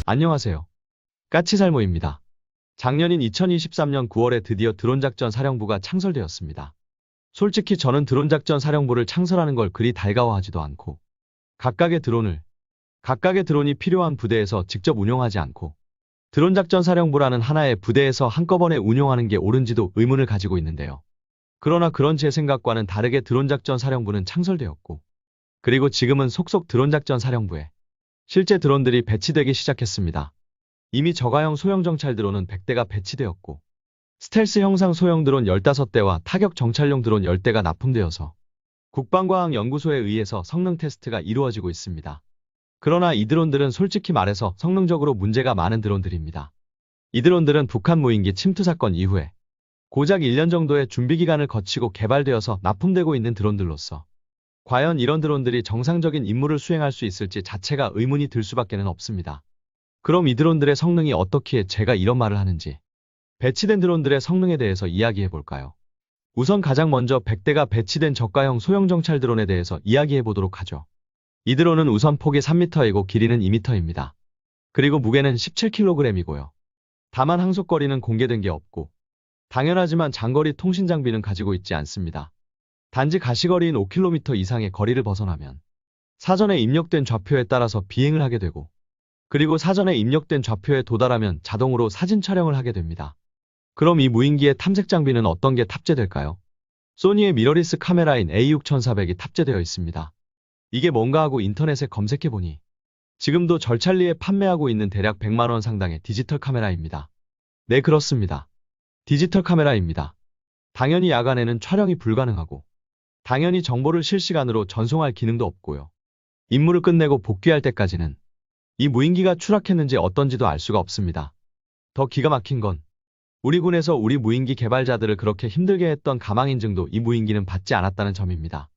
안녕하세요. 까치살모입니다. 작년인 2023년 9월에 드디어 드론작전 사령부가 창설되었습니다. 솔직히 저는 드론작전 사령부를 창설하는 걸 그리 달가워하지도 않고 각각의 드론이 필요한 부대에서 직접 운용하지 않고 드론작전 사령부라는 하나의 부대에서 한꺼번에 운용하는 게 옳은지도 의문을 가지고 있는데요. 그러나 그런 제 생각과는 다르게 드론작전 사령부는 창설되었고 그리고 지금은 속속 드론작전 사령부에 실제 드론들이 배치되기 시작했습니다. 이미 저가형 소형 정찰 드론은 100대가 배치되었고 스텔스 형상 소형 드론 15대와 타격 정찰용 드론 10대가 납품되어서 국방과학연구소에 의해서 성능 테스트가 이루어지고 있습니다. 그러나 이 드론들은 솔직히 말해서 성능적으로 문제가 많은 드론들입니다. 이 드론들은 북한 무인기 침투 사건 이후에 고작 1년 정도의 준비 기간을 거치고 개발되어서 납품되고 있는 드론들로서 과연 이런 드론들이 정상적인 임무를 수행할 수 있을지 자체가 의문이 들 수밖에는 없습니다. 그럼 이 드론들의 성능이 어떻기에 제가 이런 말을 하는지 배치된 드론들의 성능에 대해서 이야기해 볼까요? 우선 가장 먼저 100대가 배치된 저가형 소형 정찰 드론에 대해서 이야기해 보도록 하죠. 이 드론은 우선 폭이 3m이고 길이는 2m입니다. 그리고 무게는 17kg이고요. 다만 항속거리는 공개된 게 없고 당연하지만 장거리 통신 장비는 가지고 있지 않습니다. 단지 가시거리인 5km 이상의 거리를 벗어나면 사전에 입력된 좌표에 따라서 비행을 하게 되고 그리고 사전에 입력된 좌표에 도달하면 자동으로 사진 촬영을 하게 됩니다. 그럼 이 무인기의 탐색 장비는 어떤 게 탑재될까요? 소니의 미러리스 카메라인 A6400이 탑재되어 있습니다. 이게 뭔가 하고 인터넷에 검색해보니 지금도 절찰리에 판매하고 있는 대략 100만원 상당의 디지털 카메라입니다. 네, 그렇습니다. 디지털 카메라입니다. 당연히 야간에는 촬영이 불가능하고 당연히 정보를 실시간으로 전송할 기능도 없고요. 임무를 끝내고 복귀할 때까지는 이 무인기가 추락했는지 어떤지도 알 수가 없습니다. 더 기가 막힌 건 우리 군에서 우리 무인기 개발자들을 그렇게 힘들게 했던 가망인증도 이 무인기는 받지 않았다는 점입니다.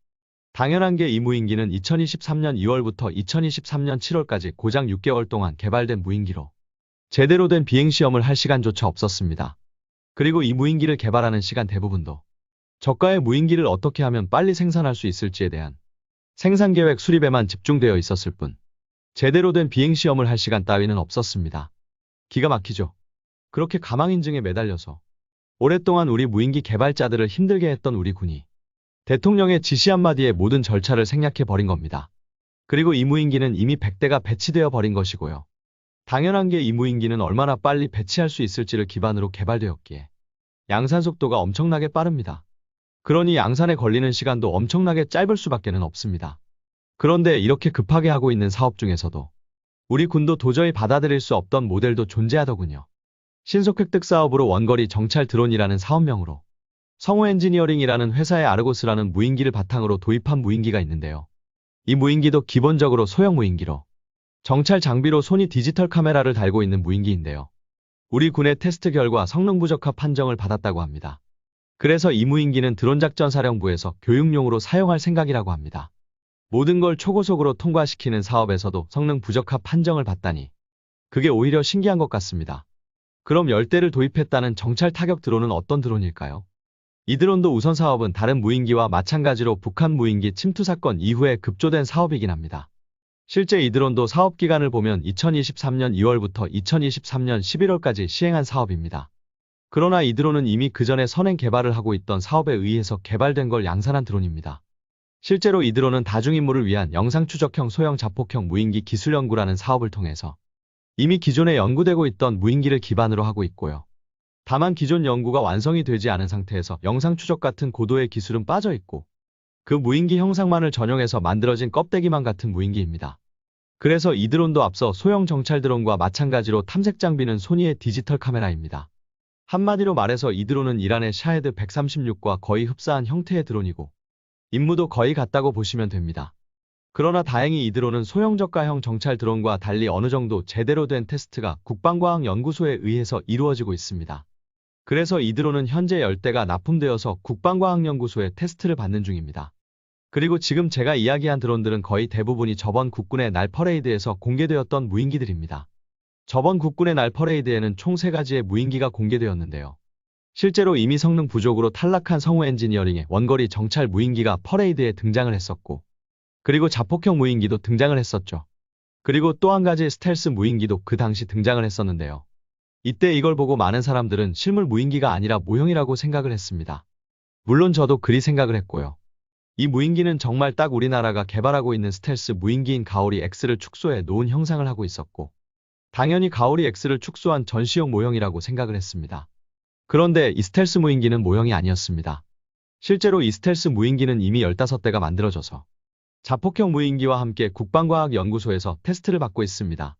당연한 게 이 무인기는 2023년 2월부터 2023년 7월까지 고작 6개월 동안 개발된 무인기로 제대로 된 비행시험을 할 시간조차 없었습니다. 그리고 이 무인기를 개발하는 시간 대부분도 저가의 무인기를 어떻게 하면 빨리 생산할 수 있을지에 대한 생산계획 수립에만 집중되어 있었을 뿐 제대로 된 비행시험을 할 시간 따위는 없었습니다. 기가 막히죠. 그렇게 가망인증에 매달려서 오랫동안 우리 무인기 개발자들을 힘들게 했던 우리 군이 대통령의 지시 한마디에 모든 절차를 생략해버린 겁니다. 그리고 이 무인기는 이미 100대가 배치되어 버린 것이고요. 당연한 게 이 무인기는 얼마나 빨리 배치할 수 있을지를 기반으로 개발되었기에 양산 속도가 엄청나게 빠릅니다. 그러니 양산에 걸리는 시간도 엄청나게 짧을 수밖에는 없습니다. 그런데 이렇게 급하게 하고 있는 사업 중에서도 우리 군도 도저히 받아들일 수 없던 모델도 존재하더군요. 신속획득 사업으로 원거리 정찰 드론이라는 사업명으로 성우 엔지니어링이라는 회사의 아르고스라는 무인기를 바탕으로 도입한 무인기가 있는데요. 이 무인기도 기본적으로 소형 무인기로 정찰 장비로 소니 디지털 카메라를 달고 있는 무인기인데요. 우리 군의 테스트 결과 성능 부적합 판정을 받았다고 합니다. 그래서 이 무인기는 드론작전사령부에서 교육용으로 사용할 생각이라고 합니다. 모든 걸 초고속으로 통과시키는 사업에서도 성능 부적합 판정을 받다니 그게 오히려 신기한 것 같습니다. 그럼 10대를 도입했다는 정찰 타격 드론은 어떤 드론일까요? 이 드론도 우선 사업은 다른 무인기와 마찬가지로 북한 무인기 침투 사건 이후에 급조된 사업이긴 합니다. 실제 이 드론도 사업 기간을 보면 2023년 2월부터 2023년 11월까지 시행한 사업입니다. 그러나 이 드론은 이미 그 전에 선행 개발을 하고 있던 사업에 의해서 개발된 걸 양산한 드론입니다. 실제로 이 드론은 다중임무를 위한 영상추적형 소형 자폭형 무인기 기술연구라는 사업을 통해서 이미 기존에 연구되고 있던 무인기를 기반으로 하고 있고요. 다만 기존 연구가 완성이 되지 않은 상태에서 영상추적 같은 고도의 기술은 빠져 있고 그 무인기 형상만을 전용해서 만들어진 껍데기만 같은 무인기입니다. 그래서 이 드론도 앞서 소형 정찰 드론과 마찬가지로 탐색 장비는 소니의 디지털 카메라입니다. 한마디로 말해서 이 드론은 이란의 샤헤드 136과 거의 흡사한 형태의 드론이고 임무도 거의 같다고 보시면 됩니다. 그러나 다행히 이 드론은 소형 저가형 정찰 드론과 달리 어느 정도 제대로 된 테스트가 국방과학연구소에 의해서 이루어지고 있습니다. 그래서 이 드론은 현재 10대가 납품되어서 국방과학연구소에 테스트를 받는 중입니다. 그리고 지금 제가 이야기한 드론들은 거의 대부분이 저번 국군의 날 퍼레이드에서 공개되었던 무인기들입니다. 저번 국군의 날 퍼레이드에는 총 3가지의 무인기가 공개되었는데요. 실제로 이미 성능 부족으로 탈락한 성우 엔지니어링의 원거리 정찰 무인기가 퍼레이드에 등장을 했었고 그리고 자폭형 무인기도 등장을 했었죠. 그리고 또 한 가지 스텔스 무인기도 그 당시 등장을 했었는데요. 이때 이걸 보고 많은 사람들은 실물 무인기가 아니라 모형이라고 생각을 했습니다. 물론 저도 그리 생각을 했고요. 이 무인기는 정말 딱 우리나라가 개발하고 있는 스텔스 무인기인 가오리 X를 축소해 놓은 형상을 하고 있었고, 당연히 가오리 X를 축소한 전시용 모형이라고 생각을 했습니다. 그런데 이 스텔스 무인기는 모형이 아니었습니다. 실제로 이 스텔스 무인기는 이미 15대가 만들어져서 자폭형 무인기와 함께 국방과학연구소에서 테스트를 받고 있습니다.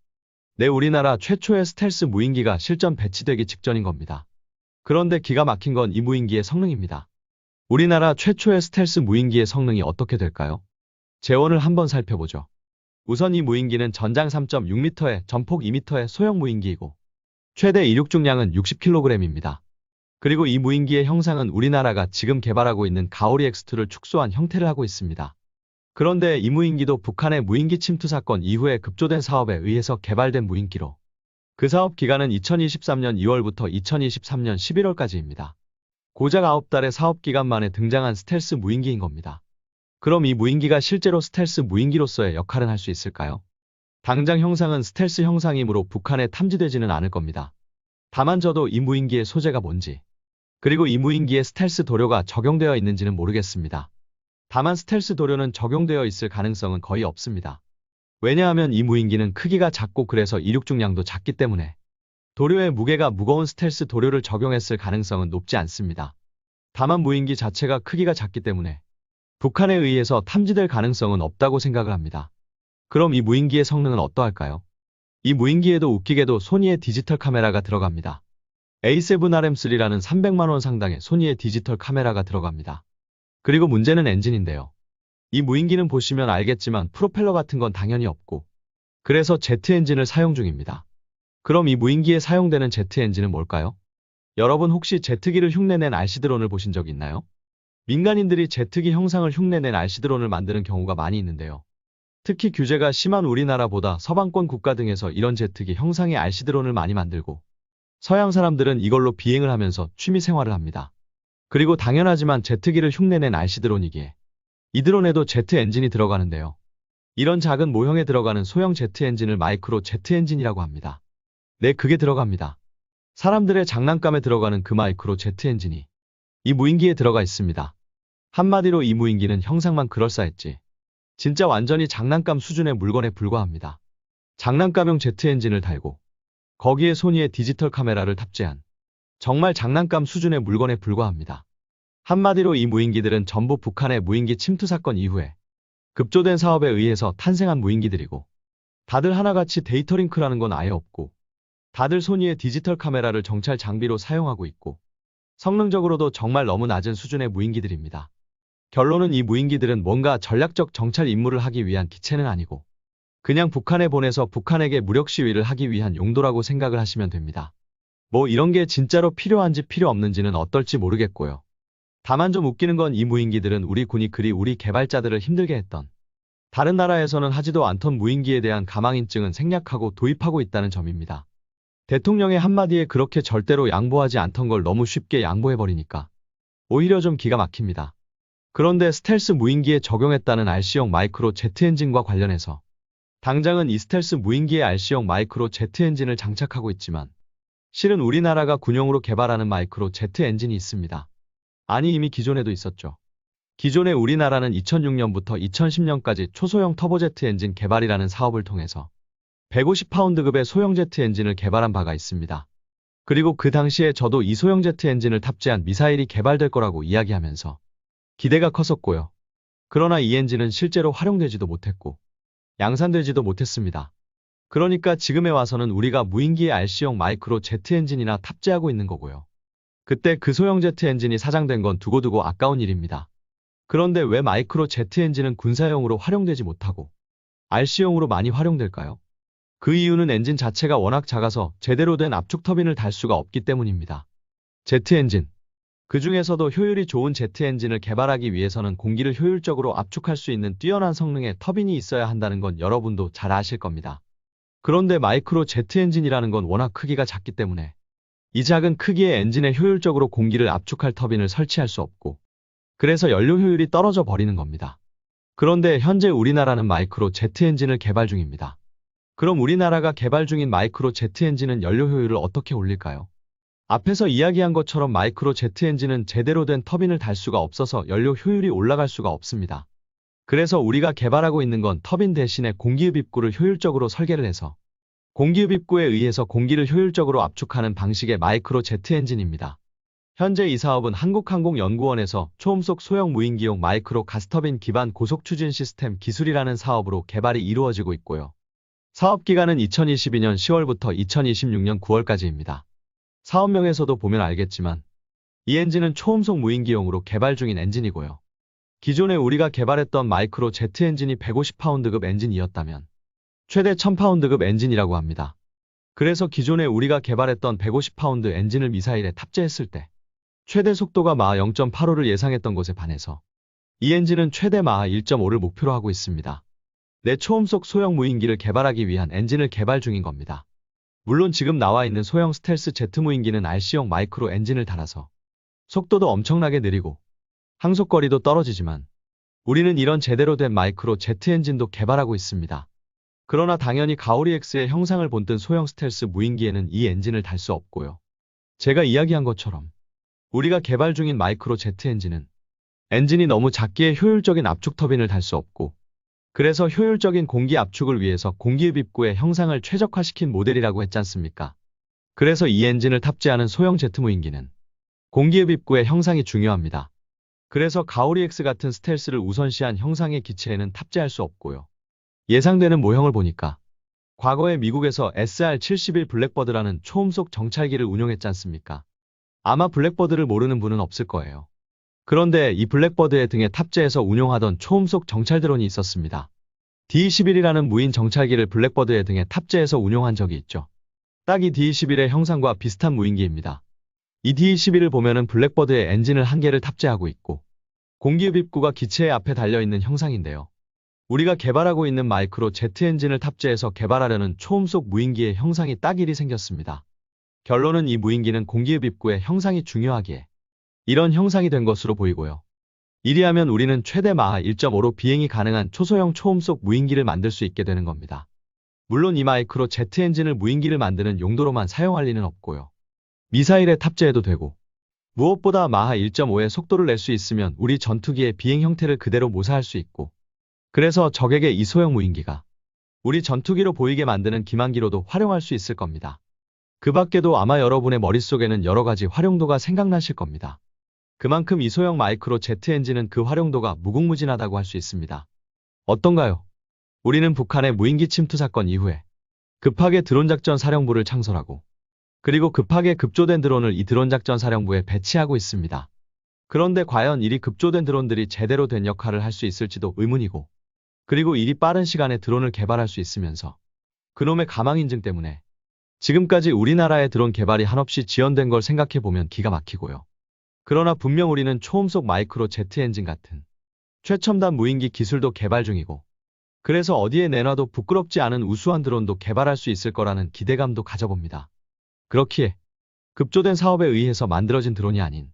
네, 우리나라 최초의 스텔스 무인기가 실전 배치되기 직전인 겁니다. 그런데 기가 막힌 건 이 무인기의 성능입니다. 우리나라 최초의 스텔스 무인기의 성능이 어떻게 될까요? 재원을 한번 살펴보죠. 우선 이 무인기는 전장 3.6m에 전폭 2m의 소형 무인기이고 최대 이륙 중량은 60kg입니다. 그리고 이 무인기의 형상은 우리나라가 지금 개발하고 있는 가오리 X2를 축소한 형태를 하고 있습니다. 그런데 이 무인기도 북한의 무인기 침투 사건 이후에 급조된 사업에 의해서 개발된 무인기로 그 사업 기간은 2023년 2월부터 2023년 11월까지입니다. 고작 9달의 사업 기간 만에 등장한 스텔스 무인기인 겁니다. 그럼 이 무인기가 실제로 스텔스 무인기로서의 역할은 할 수 있을까요? 당장 형상은 스텔스 형상이므로 북한에 탐지되지는 않을 겁니다. 다만 저도 이 무인기의 소재가 뭔지, 그리고 이 무인기에 스텔스 도료가 적용되어 있는지는 모르겠습니다. 다만 스텔스 도료는 적용되어 있을 가능성은 거의 없습니다. 왜냐하면 이 무인기는 크기가 작고 그래서 이륙 중량도 작기 때문에 도료의 무게가 무거운 스텔스 도료를 적용했을 가능성은 높지 않습니다. 다만 무인기 자체가 크기가 작기 때문에 북한에 의해서 탐지될 가능성은 없다고 생각을 합니다. 그럼 이 무인기의 성능은 어떠할까요? 이 무인기에도 웃기게도 소니의 디지털 카메라가 들어갑니다. A7RM3라는 300만원 상당의 소니의 디지털 카메라가 들어갑니다. 그리고 문제는 엔진인데요. 이 무인기는 보시면 알겠지만 프로펠러 같은 건 당연히 없고 그래서 제트 엔진을 사용 중입니다. 그럼 이 무인기에 사용되는 제트 엔진은 뭘까요? 여러분 혹시 제트기를 흉내낸 RC 드론을 보신 적 있나요? 민간인들이 제트기 형상을 흉내낸 RC 드론을 만드는 경우가 많이 있는데요. 특히 규제가 심한 우리나라보다 서방권 국가 등에서 이런 제트기 형상의 RC 드론을 많이 만들고 서양 사람들은 이걸로 비행을 하면서 취미 생활을 합니다. 그리고 당연하지만 제트기를 흉내낸 RC 드론이기에 이 드론에도 제트 엔진이 들어가는데요. 이런 작은 모형에 들어가는 소형 제트 엔진을 마이크로 제트 엔진이라고 합니다. 네, 그게 들어갑니다. 사람들의 장난감에 들어가는 그 마이크로 제트 엔진이 이 무인기에 들어가 있습니다. 한마디로 이 무인기는 형상만 그럴싸했지 진짜 완전히 장난감 수준의 물건에 불과합니다. 장난감용 제트 엔진을 달고 거기에 소니의 디지털 카메라를 탑재한 정말 장난감 수준의 물건에 불과합니다. 한마디로 이 무인기들은 전부 북한의 무인기 침투 사건 이후에 급조된 사업에 의해서 탄생한 무인기들이고 다들 하나같이 데이터 링크라는 건 아예 없고 다들 소니의 디지털 카메라를 정찰 장비로 사용하고 있고 성능적으로도 정말 너무 낮은 수준의 무인기들입니다. 결론은 이 무인기들은 뭔가 전략적 정찰 임무를 하기 위한 기체는 아니고 그냥 북한에 보내서 북한에게 무력 시위를 하기 위한 용도라고 생각을 하시면 됩니다. 뭐 이런 게 진짜로 필요한지 필요 없는지는 어떨지 모르겠고요. 다만 좀 웃기는 건 이 무인기들은 우리 군이 그리 우리 개발자들을 힘들게 했던 다른 나라에서는 하지도 않던 무인기에 대한 가망인증은 생략하고 도입하고 있다는 점입니다. 대통령의 한마디에 그렇게 절대로 양보하지 않던 걸 너무 쉽게 양보해버리니까 오히려 좀 기가 막힙니다. 그런데 스텔스 무인기에 적용했다는 RC용 마이크로 제트 엔진과 관련해서 당장은 이 스텔스 무인기에 RC용 마이크로 제트 엔진을 장착하고 있지만 실은 우리나라가 군용으로 개발하는 마이크로 제트 엔진이 있습니다. 아니 이미 기존에도 있었죠. 기존에 우리나라는 2006년부터 2010년까지 초소형 터보제트 엔진 개발이라는 사업을 통해서 150파운드급의 소형 제트 엔진을 개발한 바가 있습니다. 그리고 그 당시에 저도 이 소형 제트 엔진을 탑재한 미사일이 개발될 거라고 이야기하면서 기대가 컸었고요. 그러나 이 엔진은 실제로 활용되지도 못했고 양산되지도 못했습니다. 그러니까 지금에 와서는 우리가 무인기에 RC용 마이크로 제트 엔진이나 탑재하고 있는 거고요. 그때 그 소형 제트 엔진이 사장된 건 두고두고 아까운 일입니다. 그런데 왜 마이크로 제트 엔진은 군사용으로 활용되지 못하고 RC용으로 많이 활용될까요? 그 이유는 엔진 자체가 워낙 작아서 제대로 된 압축 터빈을 달 수가 없기 때문입니다. 제트 엔진. 그 중에서도 효율이 좋은 제트 엔진을 개발하기 위해서는 공기를 효율적으로 압축할 수 있는 뛰어난 성능의 터빈이 있어야 한다는 건 여러분도 잘 아실 겁니다. 그런데 마이크로 제트 엔진이라는 건 워낙 크기가 작기 때문에 이 작은 크기의 엔진에 효율적으로 공기를 압축할 터빈을 설치할 수 없고 그래서 연료 효율이 떨어져 버리는 겁니다. 그런데 현재 우리나라는 마이크로 제트 엔진을 개발 중입니다. 그럼 우리나라가 개발 중인 마이크로 제트 엔진은 연료 효율을 어떻게 올릴까요? 앞에서 이야기한 것처럼 마이크로 제트 엔진은 제대로 된 터빈을 달 수가 없어서 연료 효율이 올라갈 수가 없습니다. 그래서 우리가 개발하고 있는 건 터빈 대신에 공기흡 입구를 효율적으로 설계를 해서 공기흡 입구에 의해서 공기를 효율적으로 압축하는 방식의 마이크로 제트 엔진입니다. 현재 이 사업은 한국항공연구원에서 초음속 소형 무인기용 마이크로 가스터빈 기반 고속추진 시스템 기술이라는 사업으로 개발이 이루어지고 있고요. 사업 기간은 2022년 10월부터 2026년 9월까지입니다. 사업명에서도 보면 알겠지만 이 엔진은 초음속 무인기용으로 개발 중인 엔진이고요. 기존에 우리가 개발했던 마이크로 제트 엔진이 150파운드급 엔진이었다면 최대 1000파운드급 엔진이라고 합니다. 그래서 기존에 우리가 개발했던 150파운드 엔진을 미사일에 탑재했을 때 최대 속도가 마하 0.85를 예상했던 것에 반해서 이 엔진은 최대 마하 1.5를 목표로 하고 있습니다. 내 초음속 소형 무인기를 개발하기 위한 엔진을 개발 중인 겁니다. 물론 지금 나와 있는 소형 스텔스 제트 무인기는 RC용 마이크로 엔진을 달아서 속도도 엄청나게 느리고 항속거리도 떨어지지만 우리는 이런 제대로 된 마이크로 제트 엔진도 개발하고 있습니다. 그러나 당연히 가오리-X의 형상을 본뜬 소형 스텔스 무인기에는 이 엔진을 달 수 없고요. 제가 이야기한 것처럼 우리가 개발 중인 마이크로 제트 엔진은 엔진이 너무 작기에 효율적인 압축 터빈을 달 수 없고 그래서 효율적인 공기 압축을 위해서 공기흡 입구의 형상을 최적화시킨 모델이라고 했지 않습니까? 그래서 이 엔진을 탑재하는 소형 제트 무인기는 공기흡 입구의 형상이 중요합니다. 그래서 가오리-X 같은 스텔스를 우선시한 형상의 기체에는 탑재할 수 없고요. 예상되는 모형을 보니까 과거에 미국에서 SR-71 블랙버드라는 초음속 정찰기를 운용했지 않습니까? 아마 블랙버드를 모르는 분은 없을 거예요. 그런데 이 블랙버드의 등에 탑재해서 운용하던 초음속 정찰 드론이 있었습니다. D-21이라는 무인 정찰기를 블랙버드의 등에 탑재해서 운용한 적이 있죠. 딱 이 D-21의 형상과 비슷한 무인기입니다. 이 D-21을 보면은 블랙버드의 엔진을 한 개를 탑재하고 있고 공기흡 입구가 기체의 앞에 달려있는 형상인데요. 우리가 개발하고 있는 마이크로 제트 엔진을 탑재해서 개발하려는 초음속 무인기의 형상이 딱 이리 생겼습니다. 결론은 이 무인기는 공기흡 입구의 형상이 중요하기에 이런 형상이 된 것으로 보이고요. 이리하면 우리는 최대 마하 1.5로 비행이 가능한 초소형 초음속 무인기를 만들 수 있게 되는 겁니다. 물론 이 마이크로 제트 엔진을 무인기를 만드는 용도로만 사용할 리는 없고요. 미사일에 탑재해도 되고 무엇보다 마하 1.5의 속도를 낼 수 있으면 우리 전투기의 비행 형태를 그대로 모사할 수 있고 그래서 적에게 이 소형 무인기가 우리 전투기로 보이게 만드는 기만기로도 활용할 수 있을 겁니다. 그 밖에도 아마 여러분의 머릿속에는 여러 가지 활용도가 생각나실 겁니다. 그만큼 이 소형 마이크로 제트 엔진은 그 활용도가 무궁무진하다고 할 수 있습니다. 어떤가요? 우리는 북한의 무인기 침투 사건 이후에 급하게 드론작전 사령부를 창설하고 그리고 급하게 급조된 드론을 이 드론작전 사령부에 배치하고 있습니다. 그런데 과연 이리 급조된 드론들이 제대로 된 역할을 할 수 있을지도 의문이고 그리고 이리 빠른 시간에 드론을 개발할 수 있으면서 그놈의 가망 인증 때문에 지금까지 우리나라의 드론 개발이 한없이 지연된 걸 생각해보면 기가 막히고요. 그러나 분명 우리는 초음속 마이크로 제트 엔진 같은 최첨단 무인기 기술도 개발 중이고 그래서 어디에 내놔도 부끄럽지 않은 우수한 드론도 개발할 수 있을 거라는 기대감도 가져봅니다. 그렇기에 급조된 사업에 의해서 만들어진 드론이 아닌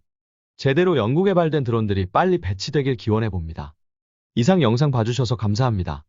제대로 연구개발된 드론들이 빨리 배치되길 기원해봅니다. 이상 영상 봐주셔서 감사합니다.